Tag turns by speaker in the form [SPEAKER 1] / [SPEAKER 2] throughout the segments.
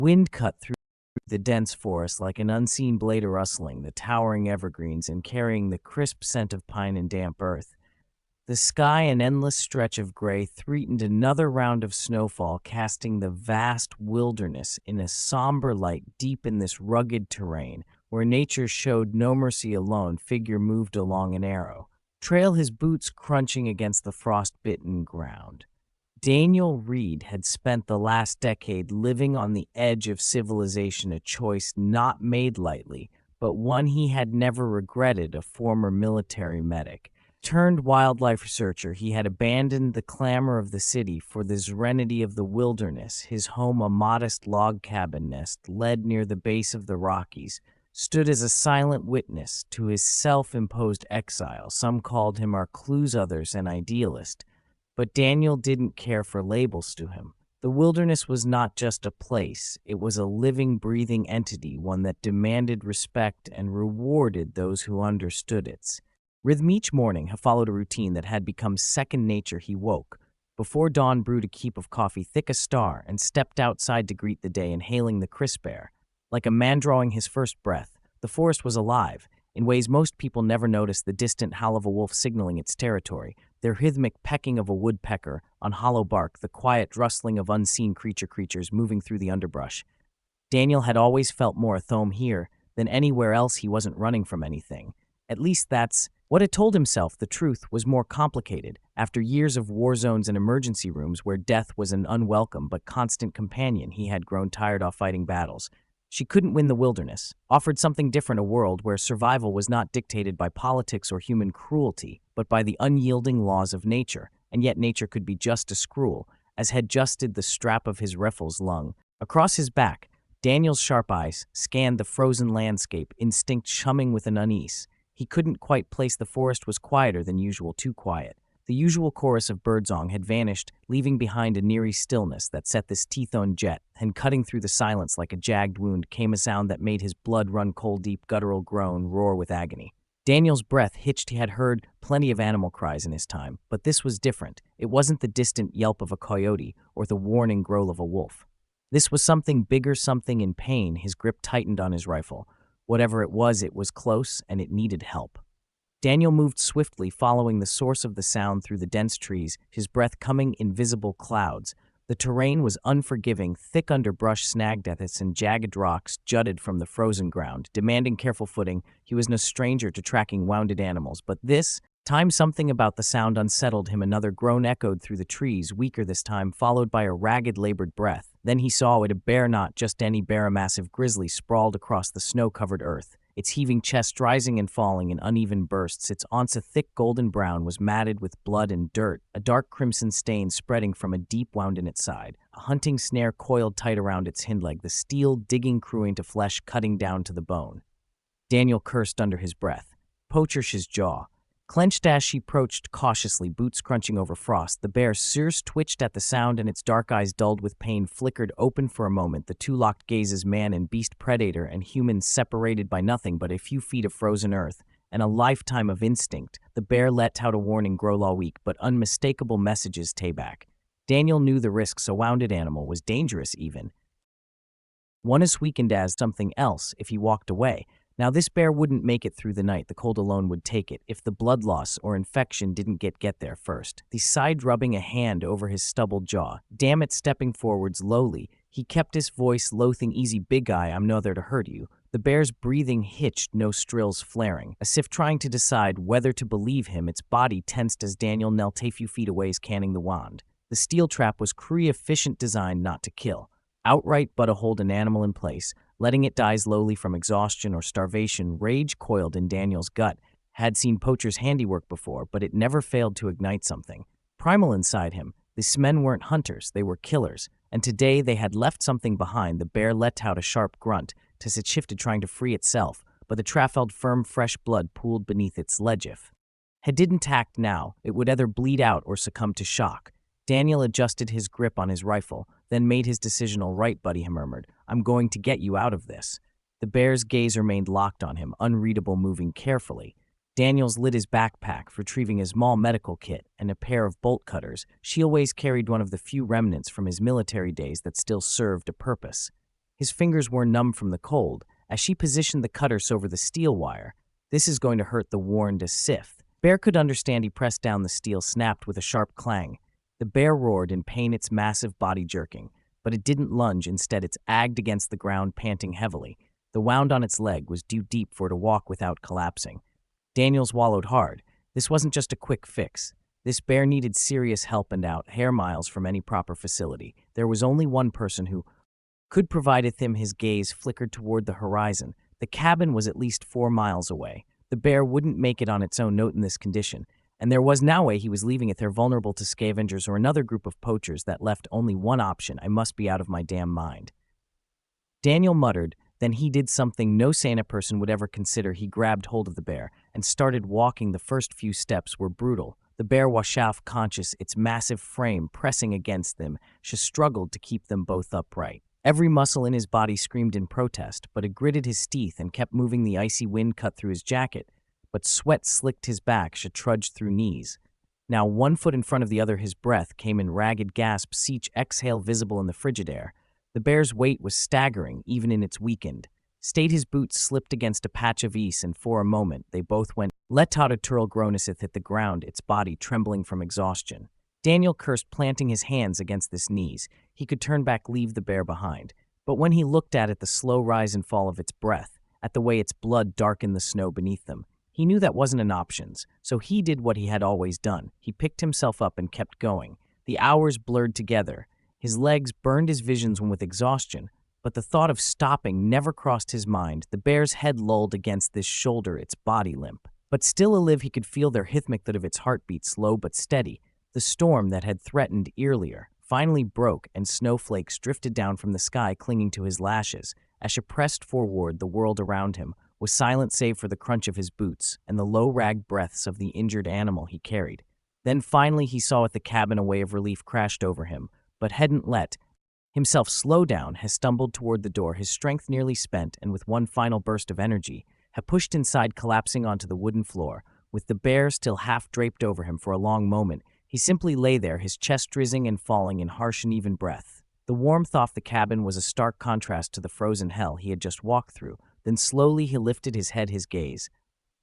[SPEAKER 1] Wind cut through the dense forest like an unseen blade rustling the towering evergreens and carrying the crisp scent of pine and damp earth. The sky, an endless stretch of gray, threatened another round of snowfall, casting the vast wilderness in a somber light deep in this rugged terrain, where nature showed no mercy. A lone figure moved along an arrow trail, his boots crunching against the frost-bitten ground. Daniel Reed had spent the last decade living on the edge of civilization, a choice not made lightly, but one he had never regretted. A former military medic turned wildlife researcher, he had abandoned the clamor of the city for the serenity of the wilderness. His home, a modest log cabin nest led near the base of the Rockies, stood as a silent witness to his self-imposed exile. Some called him recluse, others an idealist. But Daniel didn't care for labels to him. The wilderness was not just a place, it was a living, breathing entity, one that demanded respect and rewarded those who understood its rhythm. Each morning followed a routine that had become second nature. He woke. Before dawn, brewed a keep of coffee thick as star, and stepped outside to greet the day, inhaling the crisp air. Like a man drawing his first breath, the forest was alive, in ways most people never noticed: the distant howl of a wolf signaling its territory, the rhythmic pecking of a woodpecker on hollow bark, the quiet rustling of unseen creatures moving through the underbrush. Daniel had always felt more at home here than anywhere else. He wasn't running from anything. At least that's what it told himself. The truth was more complicated. After years of war zones and emergency rooms where death was an unwelcome but constant companion, he had grown tired of fighting battles. She couldn't win the wilderness, offered something different, a world where survival was not dictated by politics or human cruelty, but by the unyielding laws of nature. And yet nature could be just as cruel, as had adjusted the strap of his rifle's lung. Across his back, Daniel's sharp eyes scanned the frozen landscape, instinct humming with an unease. He couldn't quite place the forest was quieter than usual, too quiet. The usual chorus of birdsong had vanished, leaving behind an eerie stillness that set this teeth-on jet, and cutting through the silence like a jagged wound came a sound that made his blood run cold, deep guttural groan, roar with agony. Daniel's breath hitched. He had heard plenty of animal cries in his time, but this was different. It wasn't the distant yelp of a coyote or the warning growl of a wolf. This was something bigger, something in pain. His grip tightened on his rifle. Whatever it was close, and it needed help. Daniel moved swiftly, following the source of the sound through the dense trees, his breath coming in visible clouds. The terrain was unforgiving. Thick underbrush snagged at us, and jagged rocks jutted from the frozen ground, demanding careful footing. He was no stranger to tracking wounded animals, but this time something about the sound unsettled him. Another groan echoed through the trees, weaker this time, followed by a ragged, labored breath. Then he saw it, a bear, not just any bear, a massive grizzly sprawled across the snow-covered earth, its heaving chest rising and falling in uneven bursts. Its haunch, a thick golden brown, was matted with blood and dirt, a dark crimson stain spreading from a deep wound in its side. A hunting snare coiled tight around its hind leg, the steel digging through into flesh, cutting down to the bone. Daniel cursed under his breath. Poacher's jaw clenched as she approached cautiously, boots crunching over frost. The bear's ears twitched at the sound, and its dark eyes, dulled with pain, flickered open for a moment. The two locked gazes, man and beast, predator and human, separated by nothing but a few feet of frozen earth and a lifetime of instinct. The bear let out a warning, growl, weak but unmistakable messages. Stay back. Daniel knew the risks. A wounded animal was dangerous, even one as weakened as something else. If he walked away, now this bear wouldn't make it through the night. The cold alone would take it, if the blood loss or infection didn't get there first. He sighed, rubbing a hand over his stubbled jaw. Damn it, stepping forwards lowly, he kept his voice loathing. Easy, big guy, I'm no there to hurt you. The bear's breathing hitched, nostrils flaring, as if trying to decide whether to believe him. Its body tensed as Daniel knelt a few feet away, scanning the wand. The steel trap was efficient, designed not to kill outright, but to hold an animal in place, letting it die slowly from exhaustion or starvation. Rage coiled in Daniel's gut. Had seen Poacher's handiwork before, but it never failed to ignite something primal inside him. These men weren't hunters, they were killers, and today they had left something behind. The bear let out a sharp grunt as it shifted, trying to free itself, but the trap held firm. Fresh blood pooled beneath its ledge. If it didn't act now, it would either bleed out or succumb to shock. Daniel adjusted his grip on his rifle, then made his decision. All right, buddy, he murmured. I'm going to get you out of this. The bear's gaze remained locked on him, unreadable, moving carefully. Daniels lit his backpack, retrieving a small medical kit and a pair of bolt cutters. She always carried one of the few remnants from his military days that still served a purpose. His fingers were numb from the cold. As she positioned the cutters over the steel wire, "This is going to hurt," the warned as Sith. Bear could understand. He pressed down. The steel snapped with a sharp clang. The bear roared in pain, its massive body jerking. But it didn't lunge. Instead, it agged against the ground, panting heavily. The wound on its leg was too deep for it to walk without collapsing. Daniel swallowed hard. This wasn't just a quick fix. This bear needed serious help, and out, hair miles from any proper facility, there was only one person who could provide it. His gaze flickered toward the horizon. The cabin was at least 4 miles away. The bear wouldn't make it on its own note in this condition, and there was no way he was leaving it there vulnerable to scavengers or another group of poachers. That left only one option. "I must be out of my damn mind," Daniel muttered. Then he did something no sane person would ever consider. He grabbed hold of the bear and started walking. The first few steps were brutal. The bear was half conscious, its massive frame pressing against them. She struggled to keep them both upright. Every muscle in his body screamed in protest, but it gritted his teeth and kept moving. The icy wind cut through his jacket, but sweat slicked his back. She trudged through knees. Now 1 foot in front of the other, his breath came in ragged gasps, each exhale visible in the frigid air. The bear's weight was staggering, even in its weakened state. His boots slipped against a patch of ice, and for a moment they both went. Letata Turl Groniseth hit the ground, its body trembling from exhaustion. Daniel cursed, planting his hands against his knees. He could turn back, leave the bear behind. But when he looked at it, the slow rise and fall of its breath, at the way its blood darkened the snow beneath them, he knew that wasn't an option. So he did what he had always done. He picked himself up and kept going. The hours blurred together. His legs burned his visions with exhaustion, but the thought of stopping never crossed his mind. The bear's head lolled against this shoulder, its body limp. But still alive, he could feel their rhythmic thud of its heartbeat, slow but steady. The storm that had threatened earlier finally broke, and snowflakes drifted down from the sky, clinging to his lashes. As he pressed forward, the world around him was silent save for the crunch of his boots and the low rag breaths of the injured animal he carried. Then finally he saw at the cabin. A wave of relief crashed over him, but hadn't let himself slow down. Has stumbled toward the door, his strength nearly spent, and with one final burst of energy, had pushed inside, collapsing onto the wooden floor. With the bear still half draped over him, for a long moment, he simply lay there, his chest rising and falling in harsh and even breath. The warmth off the cabin was a stark contrast to the frozen hell he had just walked through. Then slowly he lifted his head, his gaze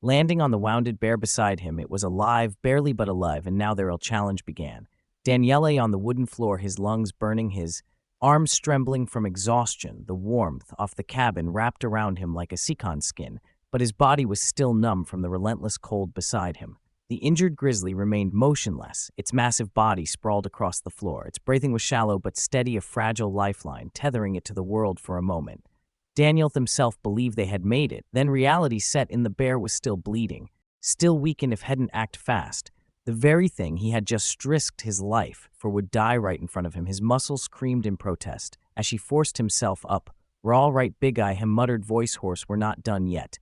[SPEAKER 1] landing on the wounded bear beside him. It was alive, barely but alive, and now their real challenge began. Daniele on the wooden floor, his lungs burning, his arms trembling from exhaustion. The warmth off the cabin wrapped around him like a sequin skin, but his body was still numb from the relentless cold beside him. The injured grizzly remained motionless, its massive body sprawled across the floor. Its breathing was shallow but steady, a fragile lifeline, tethering it to the world for a moment. Daniel himself believed they had made it. Then reality set in. The bear was still bleeding, still weakened if hadn't acted fast. The very thing he had just risked his life for would die right in front of him. His muscles screamed in protest as she forced himself up. "We're all right, Big Eye," him muttered voice hoarse. "We're not done yet."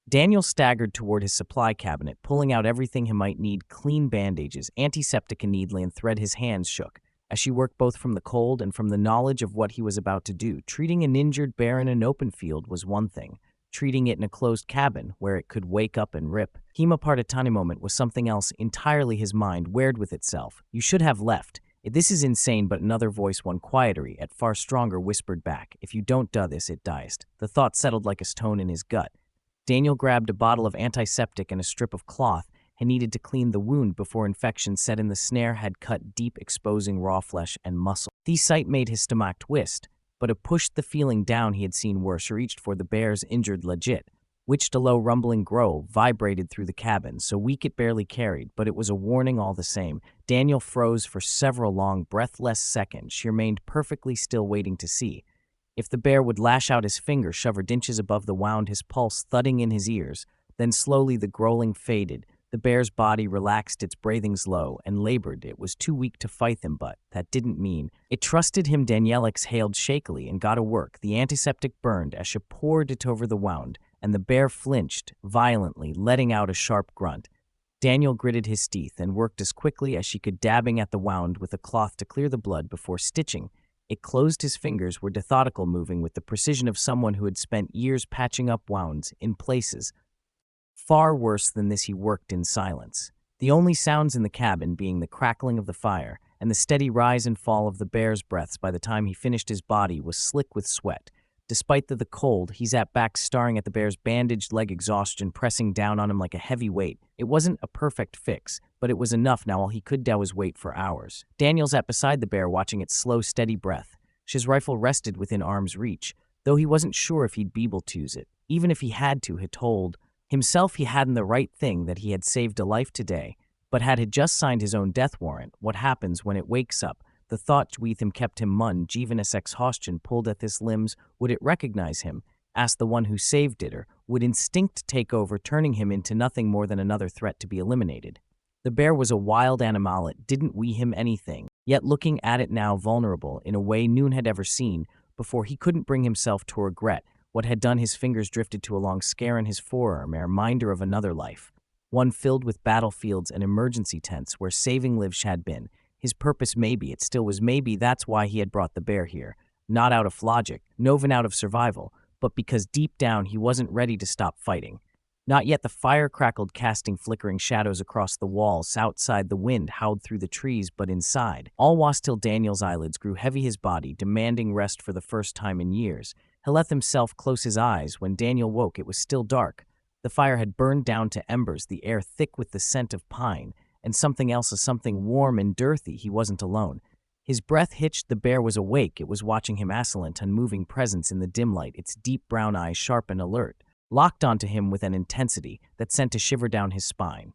[SPEAKER 1] Daniel staggered toward his supply cabinet, pulling out everything he might need: clean bandages, antiseptic, and needle and thread. His hands shook as she worked, both from the cold and from the knowledge of what he was about to do. Treating an injured bear in an open field was one thing. Treating it in a closed cabin where it could wake up and rip him apart a tiny moment was something else entirely. His mind wared with itself. "You should have left. This is insane." But another voice, one quieter yet far stronger, whispered back, "If you don't do this, it diest." The thought settled like a stone in his gut. Daniel grabbed a bottle of antiseptic and a strip of cloth and needed to clean the wound before infection set in. The snare had cut deep, exposing raw flesh and muscle. The sight made his stomach twist, but it pushed the feeling down. He had seen worse. Reached for the bear's injured legit, which a low rumbling growl vibrated through the cabin, so weak it barely carried, but it was a warning all the same. Daniel froze for several long, breathless seconds. She remained perfectly still, waiting to see if the bear would lash out. His finger shoved inches above the wound, his pulse thudding in his ears. Then slowly the growling faded. The bear's body relaxed, its breathing low and labored. It was too weak to fight them, but that didn't mean it trusted him. Danielle exhaled shakily and got to work. The antiseptic burned as she poured it over the wound, and the bear flinched violently, letting out a sharp grunt. Daniel gritted his teeth and worked as quickly as she could, dabbing at the wound with a cloth to clear the blood before stitching it closed. His fingers were methodical, moving with the precision of someone who had spent years patching up wounds in places far worse than this. He worked in silence, the only sounds in the cabin being the crackling of the fire and the steady rise and fall of the bear's breaths. By the time he finished, his body was slick with sweat, Despite the cold, he sat back staring at the bear's bandaged leg, exhaustion pressing down on him like a heavy weight. It wasn't a perfect fix, but it was enough now. All he could do was wait for hours. Daniel sat beside the bear, watching its slow, steady breath. His rifle rested within arm's reach, though he wasn't sure if he'd be able to use it. Even if he had to, he told himself he hadn't the right thing, that he had saved a life today, but had just signed his own death warrant. What happens when it wakes up? The thought with him kept him mun. Jeevanus exhaustion pulled at his limbs. Would it recognize him? Asked the one who saved it, or would instinct take over, turning him into nothing more than another threat to be eliminated? The bear was a wild animal. It didn't weigh him anything. Yet looking at it now, vulnerable in a way Noon had ever seen before, he couldn't bring himself to regret what had done. His fingers drifted to a long scar in his forearm, a reminder of another life, one filled with battlefields and emergency tents where saving lives had been. His purpose, maybe, it still was. Maybe that's why he had brought the bear here. Not out of logic, not even out of survival, but because deep down he wasn't ready to stop fighting. Not yet. The fire crackled, casting flickering shadows across the walls. Outside, the wind howled through the trees, but inside, all was till Daniel's eyelids grew heavy, his body demanding rest for the first time in years. He let himself close his eyes. When Daniel woke, it was still dark. The fire had burned down to embers, the air thick with the scent of pine, and something else, something warm and earthy. He wasn't alone. His breath hitched. The bear was awake. It was watching him, a silent, unmoving presence in the dim light, its deep brown eyes sharp and alert, locked onto him with an intensity that sent a shiver down his spine.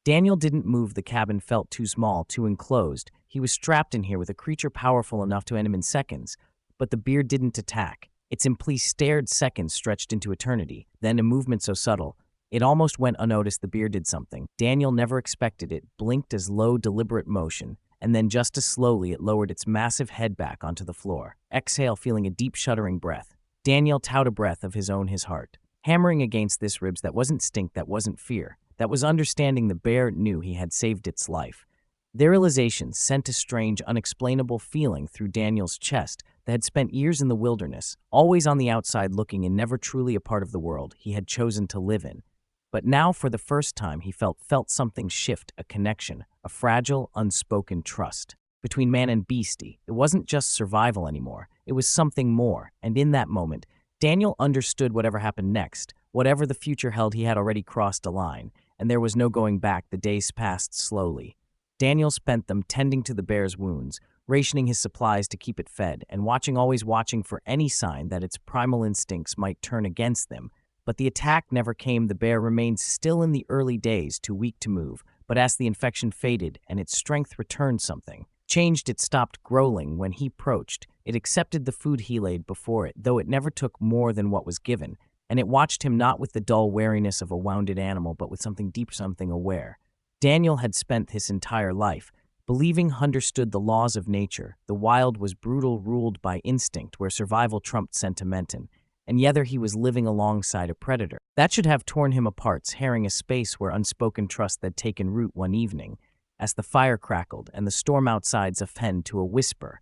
[SPEAKER 1] Daniel didn't move. The cabin felt too small, too enclosed. He was trapped in here with a creature powerful enough to end him in seconds. But the bear didn't attack. Its simply stared. Seconds stretched into eternity. Then a movement so subtle it almost went unnoticed. The bear did something Daniel never expected. It blinked as low, deliberate motion, and then just as slowly it lowered its massive head back onto the floor. Exhale, feeling a deep, shuddering breath. Daniel towed a breath of his own, his heart hammering against this ribs. That wasn't instinct, that wasn't fear, that was understanding. The bear knew he had saved its life. Their realization sent a strange, unexplainable feeling through Daniel's chest that had spent years in the wilderness, always on the outside looking and never truly a part of the world he had chosen to live in. But now, for the first time, he felt something shift, a connection, a fragile, unspoken trust between man and beastie. It wasn't just survival anymore. It was something more, and in that moment, Daniel understood whatever happened next, whatever the future held. He had already crossed a line, and there was no going back. The days passed slowly. Daniel spent them tending to the bear's wounds, rationing his supplies to keep it fed, and always watching for any sign that its primal instincts might turn against them. But the attack never came. The bear remained still in the early days, too weak to move. But as the infection faded and its strength returned, something changed. It stopped growling when he approached. It accepted the food he laid before it, though it never took more than what was given. And it watched him not with the dull wariness of a wounded animal, but with something deep, something aware. Daniel had spent his entire life believing understood the laws of nature. The wild was brutal, ruled by instinct, where survival trumped sentiment. And yet he was living alongside a predator that should have torn him apart, tearing a space where unspoken trust had taken root. One evening, as the fire crackled and the storm outside softened to a whisper,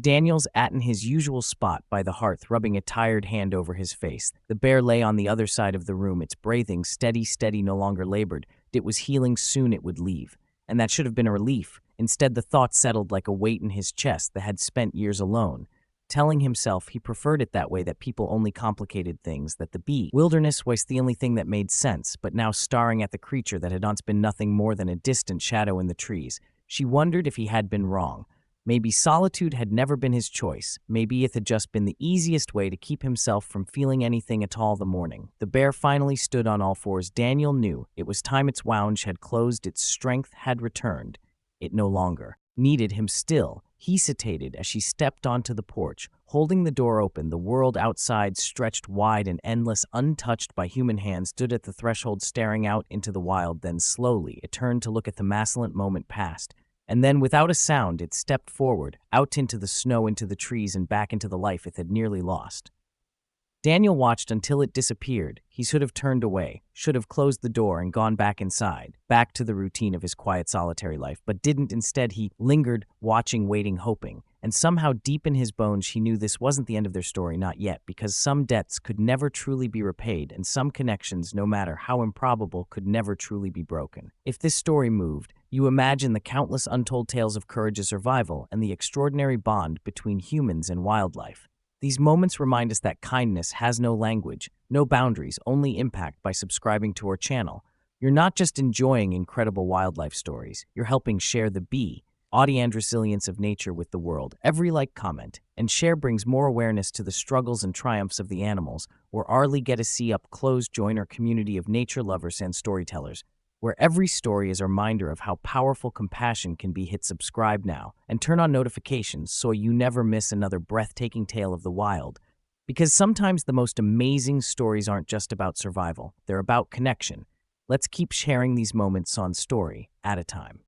[SPEAKER 1] Daniel's at in his usual spot by the hearth, rubbing a tired hand over his face. The bear lay on the other side of the room, its breathing steady, no longer labored. It was healing. Soon it would leave, and that should have been a relief. Instead, the thought settled like a weight in his chest that had spent years alone, telling himself he preferred it that way, that people only complicated things, that the wilderness was the only thing that made sense. But now, staring at the creature that had once been nothing more than a distant shadow in the trees, she wondered if he had been wrong. Maybe solitude had never been his choice. Maybe it had just been the easiest way to keep himself from feeling anything at all. The morning the bear finally stood on all fours, Daniel knew it was time. Its wound had closed, its strength had returned. It no longer needed him. Still, he hesitated as she stepped onto the porch, holding the door open. The world outside stretched wide and endless, untouched by human hands. Stood at the threshold, staring out into the wild. Then slowly it turned to look at the masculine. Moment passed, and then without a sound it stepped forward, out into the snow, into the trees, and back into the life it had nearly lost. Daniel watched until it disappeared. He should have turned away, should have closed the door and gone back inside, back to the routine of his quiet, solitary life, but didn't. Instead, he lingered, watching, waiting, hoping. And somehow deep in his bones he knew this wasn't the end of their story, not yet, because some debts could never truly be repaid, and some connections, no matter how improbable, could never truly be broken. If this story moved, you imagine the countless untold tales of courage and survival and the extraordinary bond between humans and wildlife. These moments remind us that kindness has no language, no boundaries, only impact. By subscribing to our channel, you're not just enjoying incredible wildlife stories, you're helping share the audience resilience of nature with the world. Every like, comment, and share brings more awareness to the struggles and triumphs of the animals, or Arlie get to see up close. Join our community of nature lovers and storytellers, where every story is a reminder of how powerful compassion can be. Hit subscribe now and turn on notifications so you never miss another breathtaking tale of the wild. Because sometimes the most amazing stories aren't just about survival, they're about connection. Let's keep sharing these moments on story at a time.